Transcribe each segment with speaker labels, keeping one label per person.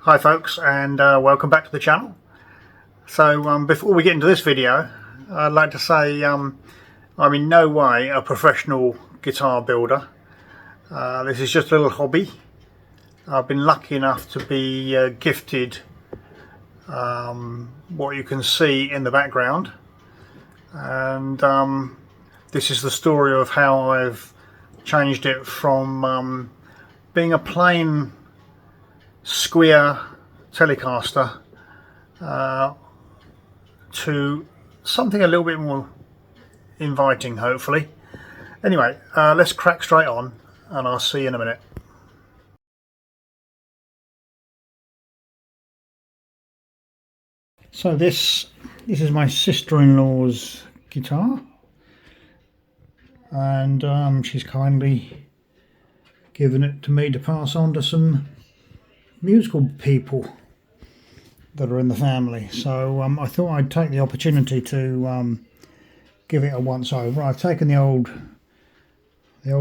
Speaker 1: Hi folks, and welcome back to the channel. So before we get into this video, I'd like to say I'm in no way a professional guitar builder. This is just a little hobby. I've been lucky enough to be gifted what you can see in the background, and this is the story of how I've changed it from being a plain Squier Telecaster to something a little bit more inviting, hopefully. Anyway, let's crack straight on, and I'll see you in a minute. So this is my sister-in-law's guitar, and she's kindly given it to me to pass on to some musical people that are in the family. So I thought I'd take the opportunity to give it a once over. I've taken the old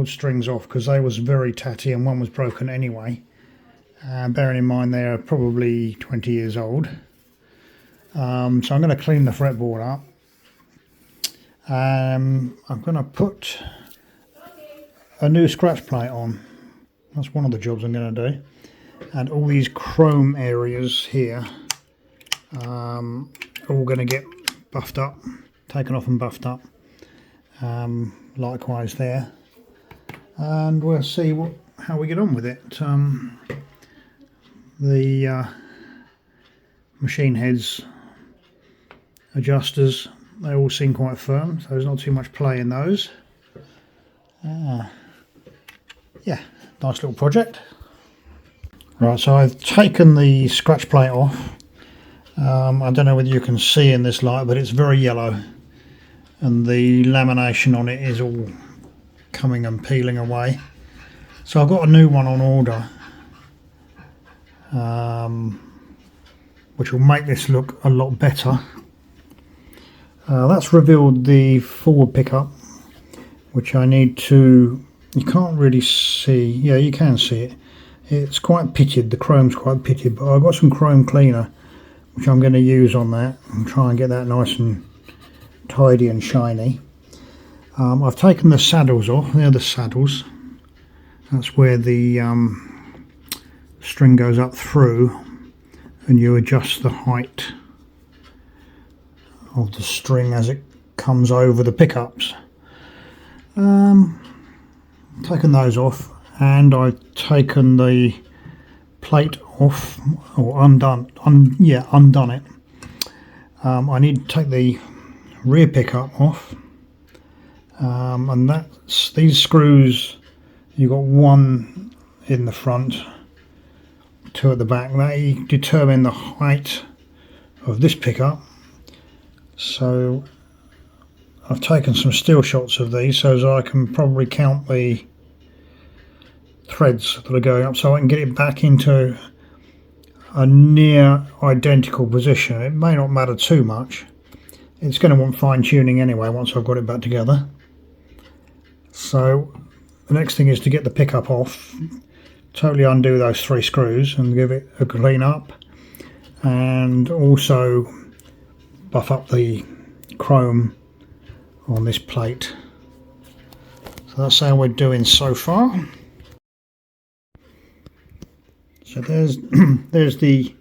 Speaker 1: strings off because they was very tatty and one was broken anyway. Bearing in mind they're probably 20 years old. So I'm going to clean the fretboard up. I'm going to put a new scratch plate on. That's one of the jobs I'm going to do. And all these chrome areas here are all going to get buffed up, taken off and buffed up. Likewise there. And we'll see how we get on with it. The machine heads, adjusters, they all seem quite firm, so there's not too much play in those. Yeah, nice little project. Right, so I've taken the scratch plate off. I don't know whether you can see in this light, but it's very yellow, and the lamination on it is all coming and peeling away. So I've got a new one on order, which will make this look a lot better. That's revealed the forward pickup, which I need to, you can't really see, yeah you can see it. It's quite pitted, the chrome's quite pitted, but I've got some chrome cleaner which I'm going to use on that and try and get that nice and tidy and shiny. I've taken the saddles off, they're the saddles. That's where the string goes up through and you adjust the height of the string as it comes over the pickups. Taken those off, and I've taken the plate off, or undone it. I need to take the rear pickup off, and that's these screws. You've got one in the front, two at the back. They determine the height of this pickup. So I've taken some steel shots of these so that I can probably count the threads that are going up, so I can get it back into a near identical position. It may not matter too much. It's going to want fine tuning anyway once I've got it back together. So the next thing is to get the pickup off, totally undo those three screws and give it a clean up, and also buff up the chrome on this plate. So that's how we're doing so far. So there's the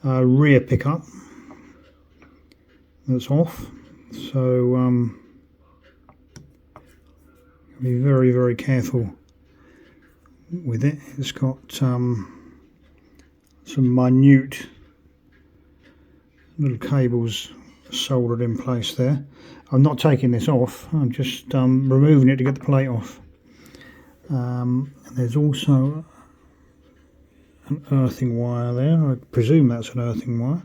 Speaker 1: rear pickup that's off. So be very, very careful with it. It's got some minute little cables soldered in place there. I'm not taking this off, I'm just removing it to get the plate off. There's also an earthing wire there, I presume that's an earthing wire,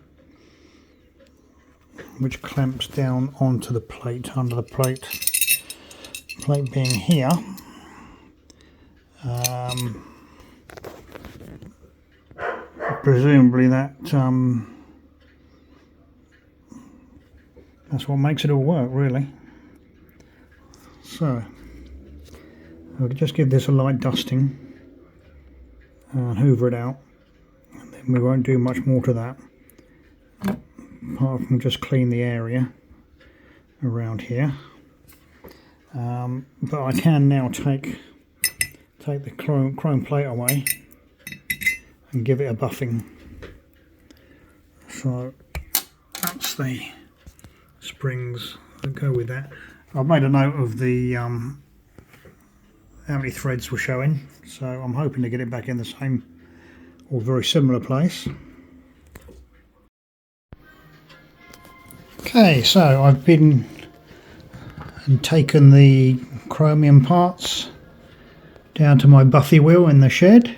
Speaker 1: which clamps down onto the plate, under the plate being here. Presumably that's what makes it all work, really. So I'll just give this a light dusting and hoover it out, and then we won't do much more to that apart from just clean the area around here. But I can now take the chrome plate away and give it a buffing. So that's the springs that go with that. I've made a note of the how many threads were showing, so I'm hoping to get it back in the same or very similar place. Okay, so I've been and taken the chromium parts down to my Buffy wheel in the shed.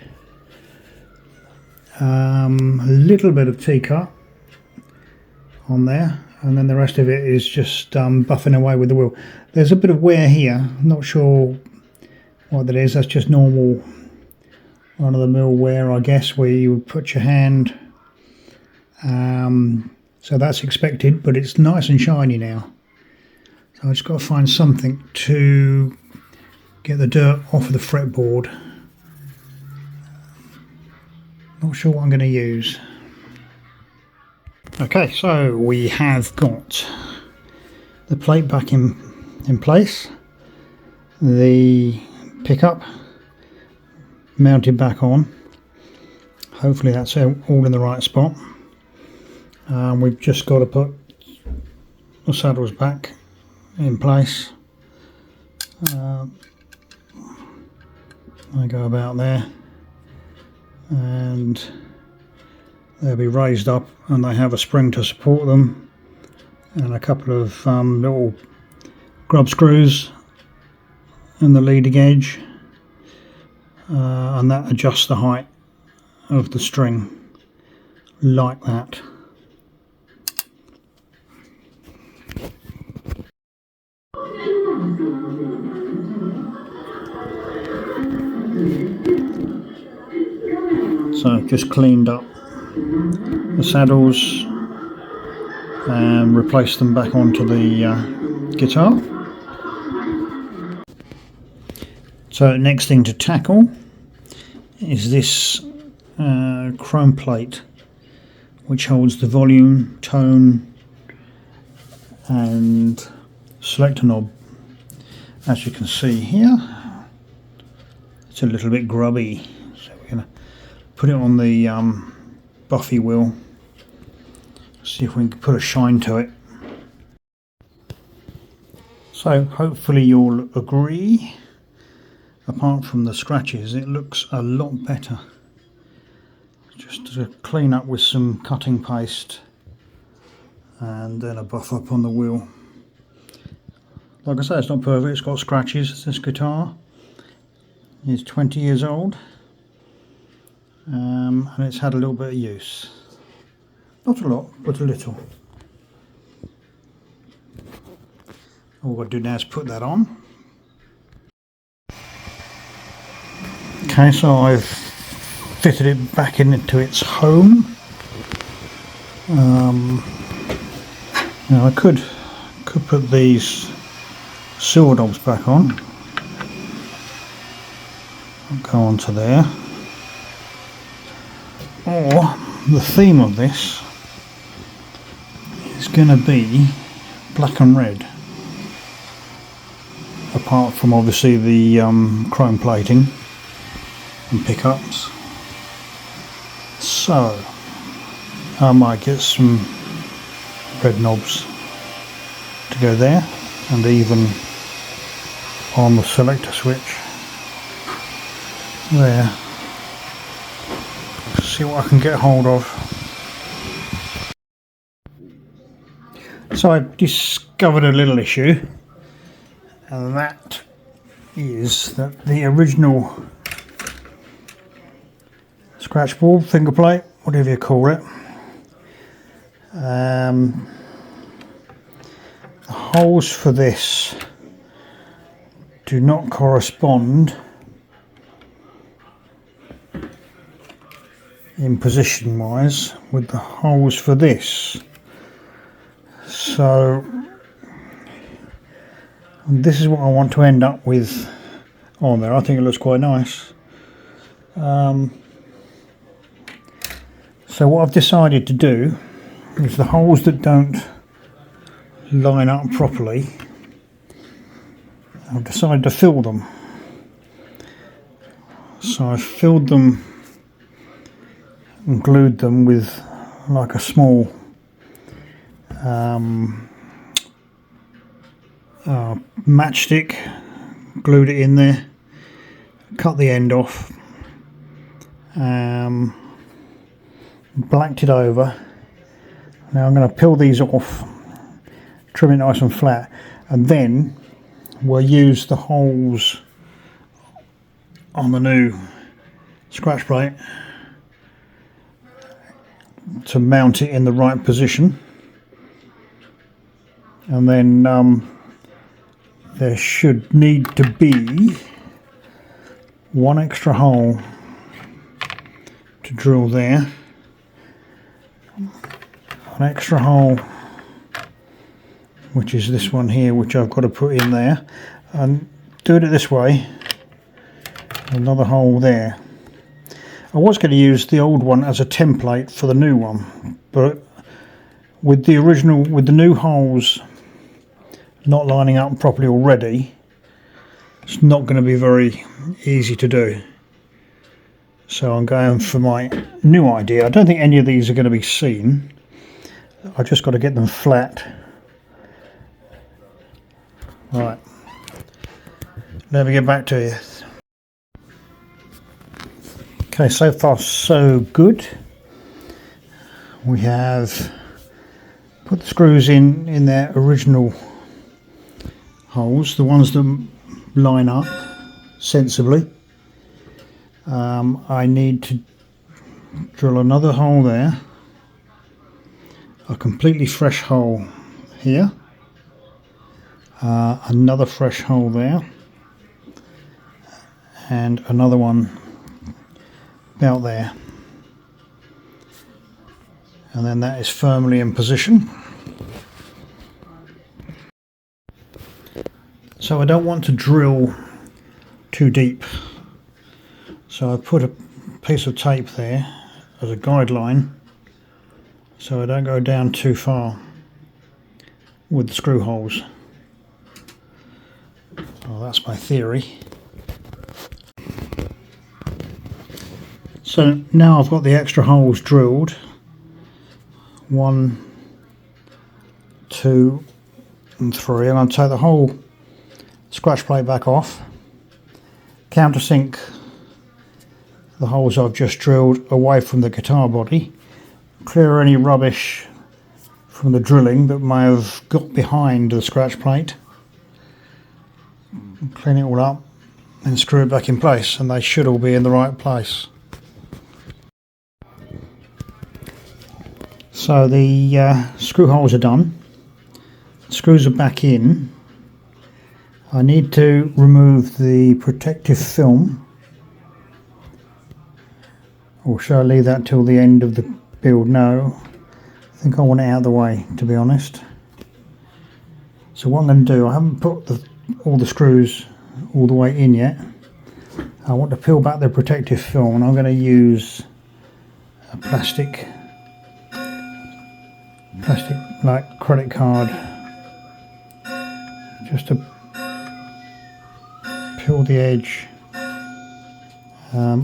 Speaker 1: A little bit of T-cut on there, and then the rest of it is just buffing away with the wheel. There's a bit of wear here, not sure what that is. That's just normal run-of-the-mill wear, I guess, where you would put your hand. So that's expected, but it's nice and shiny now. So I've just got to find something to get the dirt off of the fretboard. Not sure what I'm going to use. Okay, so we have got the plate back in place, the pickup mounted back on. Hopefully that's all in the right spot. We've just got to put the saddles back in place. I go about there, and they'll be raised up, and they have a spring to support them, and a couple of little grub screws in the leading edge, and that adjusts the height of the string like that. So I've just cleaned up the saddles and replaced them back onto the guitar. So next thing to tackle is this chrome plate, which holds the volume, tone and selector knob. As you can see here, it's a little bit grubby, so we're going to put it on the Buffy wheel, see if we can put a shine to it. So hopefully you'll agree, apart from the scratches, it looks a lot better. Just to clean up with some cutting paste and then a buff up on the wheel. Like I say, it's not perfect, it's got scratches. This guitar is 20 years old, and it's had a little bit of use. Not a lot, but a little. All we've got to do now is put that on. Okay, so I've fitted it back into its home. Now I could put these silver knobs back on. I'll go on to there. Or the theme of this is going to be black and red, apart from obviously the chrome plating and pickups. So I might get some red knobs to go there, and even on the selector switch there. See what I can get hold of. So I've discovered a little issue, and that is that the original scratch board, finger plate, whatever you call it, the holes for this do not correspond in position wise with the holes for this. So this is what I want to end up with on there. I think it looks quite nice. So what I've decided to do is the holes that don't line up properly, I've decided to fill them. So I've filled them and glued them with like a small matchstick, glued it in there, cut the end off, blacked it over. Now I'm going to peel these off, trim it nice and flat, and then we'll use the holes on the new scratch plate to mount it in the right position. And then there should need to be one extra hole to drill there, an extra hole which is this one here, which I've got to put in there, and do it this way, another hole there. I was going to use the old one as a template for the new one, but with the new holes not lining up properly already, it's not going to be very easy to do. So I'm going for my new idea. I don't think any of these are going to be seen. I just got to get them flat. Right, let me get back to you. Okay, so far so good. We have put the screws in their original holes, the ones that line up sensibly. I need to drill another hole there, a completely fresh hole here, another fresh hole there, and another one out there, and then that is firmly in position. So I don't want to drill too deep, so I put a piece of tape there as a guideline so I don't go down too far with the screw holes. Well, that's my theory. So now I've got the extra holes drilled. 1, 2 and 3, and I'll take the whole scratch plate back off, countersink the holes I've just drilled away from the guitar body, clear any rubbish from the drilling that may have got behind the scratch plate, clean it all up and screw it back in place, and they should all be in the right place. So the screw holes are done, screws are back in. I need to remove the protective film, or shall I leave that till the end of the build? No, I think I want it out of the way, to be honest. So what I'm going to do, I haven't put all the screws all the way in yet. I want to peel back the protective film, and I'm going to use a plastic like credit card just to peel the edge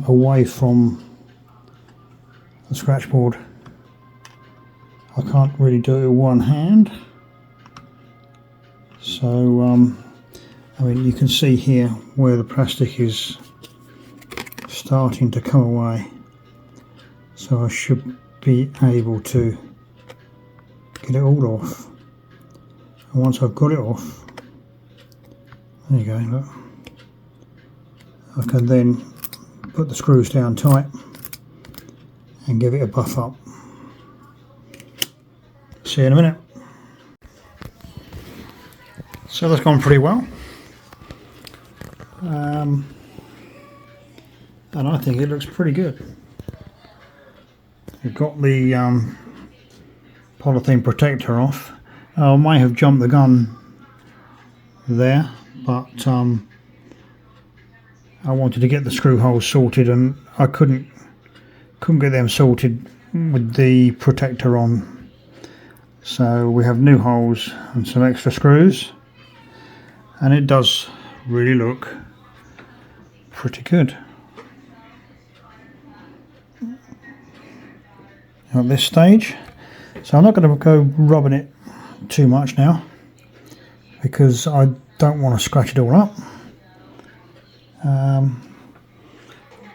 Speaker 1: away from the scratch board. I can't really do it with one hand, so I mean, you can see here where the plastic is starting to come away, so I should be able to get it all off. And once I've got it off, there you go, look, I can then put the screws down tight and give it a buff up. See you in a minute. So that's gone pretty well, and I think it looks pretty good. We've got the polythene protector off. I might have jumped the gun there, but I wanted to get the screw holes sorted, and I couldn't get them sorted with the protector on. So we have new holes and some extra screws, and it does really look pretty good. At this stage, so I'm not going to go rubbing it too much now because I don't want to scratch it all up.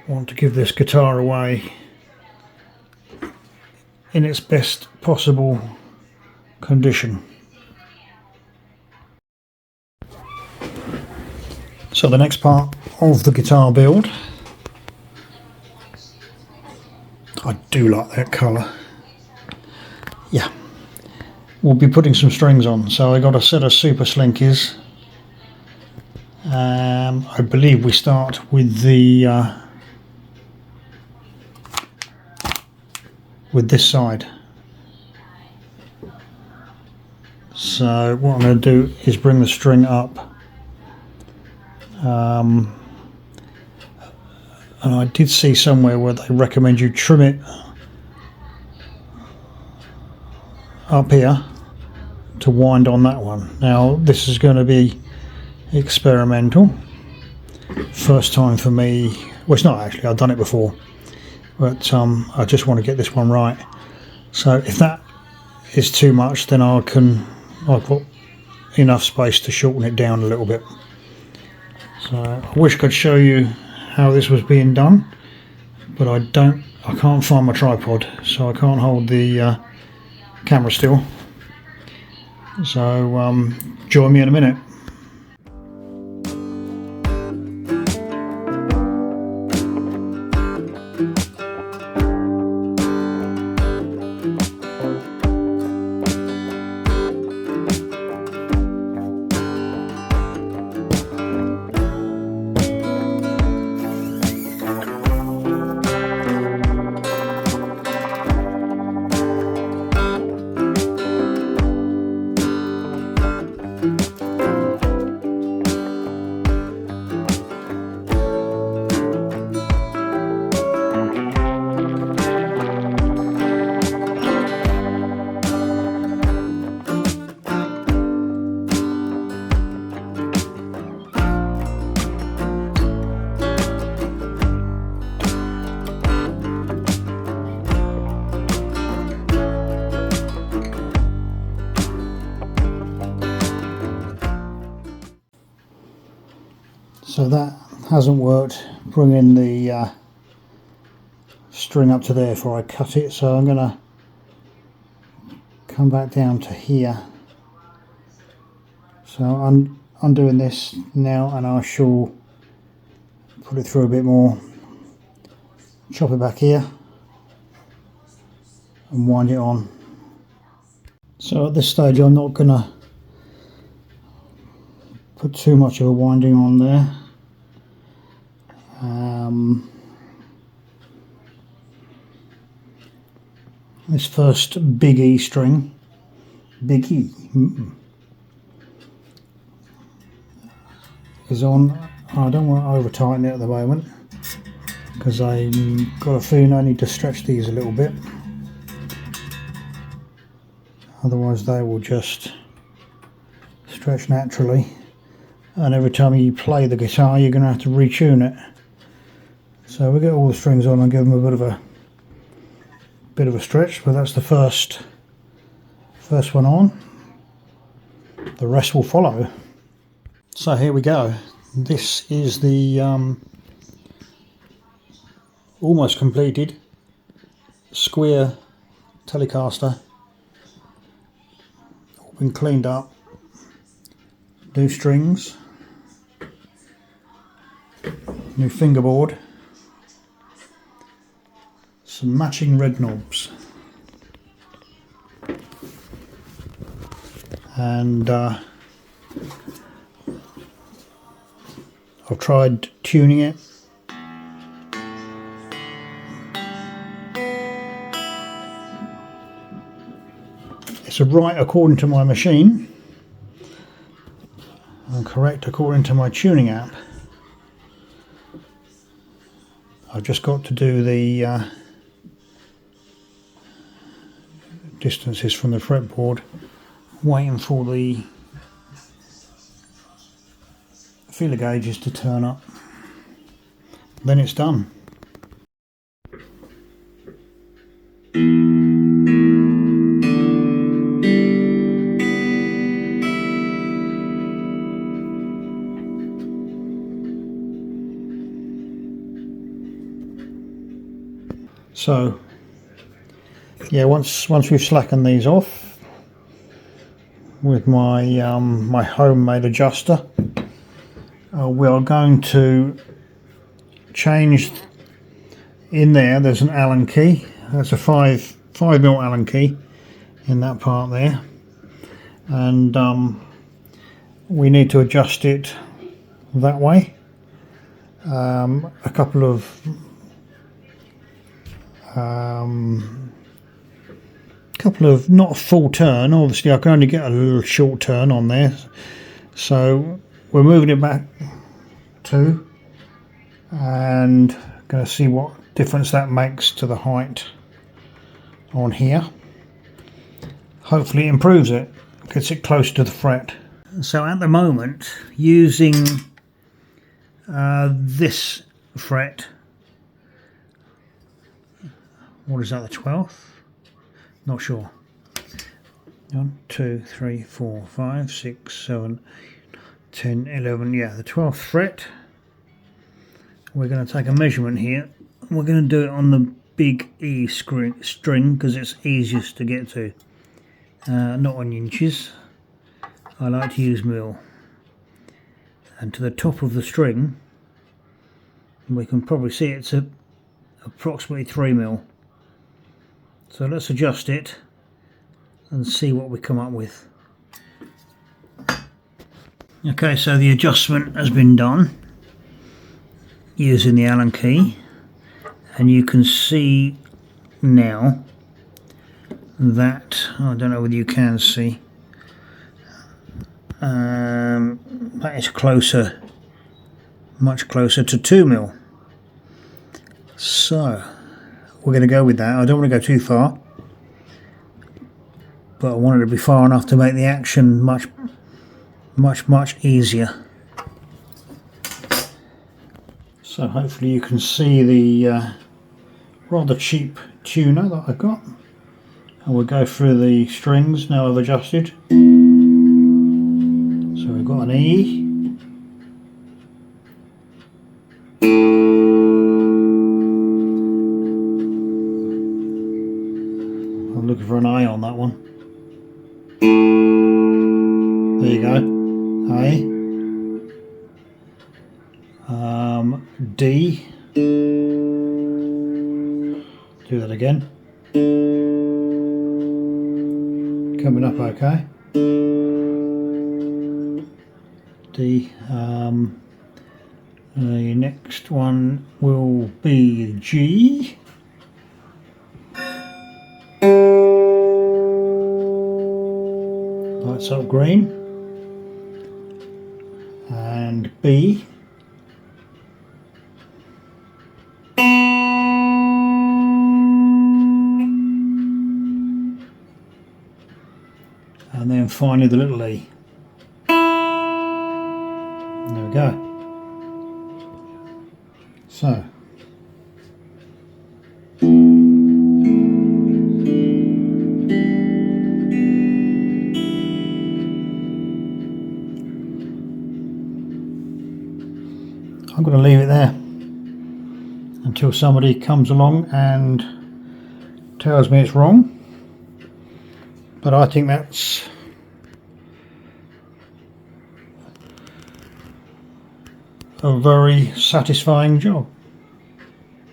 Speaker 1: Want to give this guitar away in its best possible condition. So the next part of the guitar build, I do like that colour. Yeah, we'll be putting some strings on. So I got a set of super slinkies. I believe we start with the with this side. So what I'm going to do is bring the string up, and I did see somewhere where they recommend you trim it up here to wind on that one. Now this is going to be experimental, first time for me. Well, it's not actually, I've done it before, but I just want to get this one right. So if that is too much, then I've got enough space to shorten it down a little bit. So I wish I could show you how this was being done, but I can't find my tripod, so I can't hold the camera still. So join me in a minute. So that hasn't worked, bringing the string up to there before I cut it, so I'm going to come back down to here. So I'm undoing this now, and I shall put it through a bit more, chop it back here and wind it on. So at this stage I'm not going to put too much of a winding on there. This first big E string, big E, is on. I don't want to over tighten it at the moment because I've got a feeling I need to stretch these a little bit, otherwise they will just stretch naturally, and every time you play the guitar you're going to have to retune it. So we get all the strings on and give them a bit of a stretch, but that's the first one on. The rest will follow. So here we go. This is the almost completed Squier Telecaster. All been cleaned up. New strings, new fingerboard, some matching red knobs, and I've tried tuning it. It's right according to my machine and correct according to my tuning app. I've just got to do the distances from the fretboard, waiting for the feeler gauges to turn up. Then it's done. So yeah, once we've slackened these off with my my homemade adjuster, we are going to change in there. There's an Allen key. That's a 5mm Allen key in that part there, and we need to adjust it that way. A couple of not a full turn, obviously I can only get a little short turn on there, so we're moving it back 2 and going to see what difference that makes to the height on here. Hopefully it improves it, gets it close to the fret. So at the moment, using this fret, what is that, the 12th? Not sure. 1, 2, 3, 4, 5, 6, 7, 10, 11. Yeah, the 12th fret. We're going to take a measurement here. We're going to do it on the big E string because it's easiest to get to. Not on inches. I like to use mil. And to the top of the string, we can probably see it's approximately 3mm. So let's adjust it and see what we come up with. Okay, so the adjustment has been done using the Allen key, and you can see now that, I don't know whether you can see, that is closer, much closer to 2mm. So we're going to go with that. I don't want to go too far, but I want it to be far enough to make the action much easier. So hopefully you can see the rather cheap tuner that I've got, and we'll go through the strings now I've adjusted. So we've got an E, I'm looking for an I on that one. There you go, A. D. Do that again. Coming up okay. D. The next one will be G. Lights up green. And B. And then finally the little E. There we go. So I'm going to leave it there until somebody comes along and tells me it's wrong. But I think that's a very satisfying job.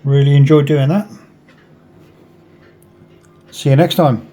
Speaker 1: Really enjoyed doing that. See you next time.